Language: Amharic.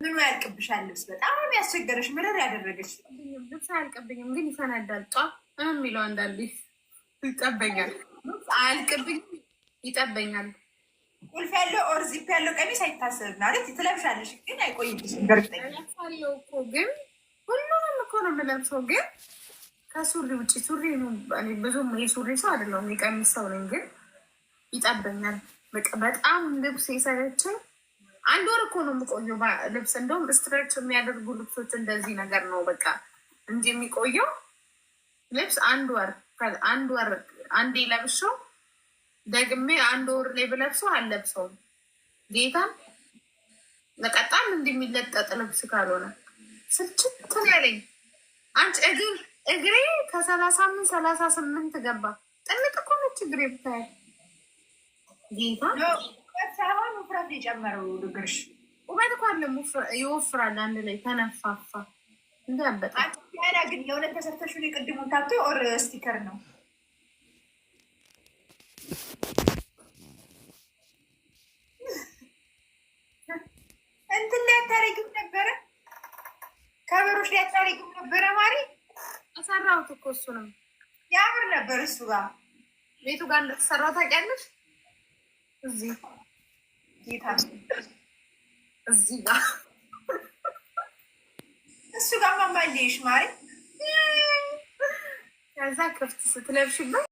ምኑ ያልቅብሻል? ልብስ በጣም ያስቸገረሽ ምርር ያደረገች ልብስ አያልቅብኝም፣ ግን ይፈነዳል። ጧ የሚለው አንዳንዴ ይጠበኛል። አያልቅብኝም፣ ይጠበኛል። ቁልፍ ያለው ኦር ዚፕ ያለው ቀሚስ አይታሰብም ማለት ትለብሻለሽ፣ ግን አይቆይብሽም። በርግጠኛ ለብሳለሁ እኮ ግን ሁሉንም እኮ ነው የምለብሰው፣ ግን ከሱሪ ውጭ ሱሪ ብዙም የሱሪ ሰው አይደለሁም፣ የቀሚስ ሰው ነኝ። ግን ይጠበኛል። በጣም ልብስ የሰለቸኝ አንድ ወር እኮ ነው የምቆየው ልብስ። እንደውም ስትሬች የሚያደርጉ ልብሶች እንደዚህ ነገር ነው በቃ እንጂ የሚቆየው ልብስ አንድ ወር አንዴ ለብሼው ደግሜ አንድ ወር ላይ ብለብሰው አልለብሰውም። ጌታን ለቀጣም እንደሚለጠጥ ልብስ ካልሆነ ስልችት ያለኝ አንቺ እግሬ ከ38 ገባ። ጥልቅ እኮ ነች እግሬ ብታይ ጌታ ሳይሆን ውፍረት የጨመረው እግርሽ ውበት እኮ አለ ይወፍራል። አንድ ላይ ተነፋፋ እንዳበጣ ያላ ግን የእውነት ተሰርተሽ ቅድሙን ታቶ ኦር ስቲከር ነው እንትን ላይ አታረጊም ነበረ? ከበሮች ላይ አታረጊም ነበረ? ማሪ አሰራሁት እኮ እሱንም ያምር ነበር። እሱ ጋር ቤቱ ጋር እንደተሰራው ታውቂያለሽ? እዚህ ጌታ እዚህ ጋር እሱ ጋር ማማልሽ ማሪ ከዛ ክፍት ስትለብሽበት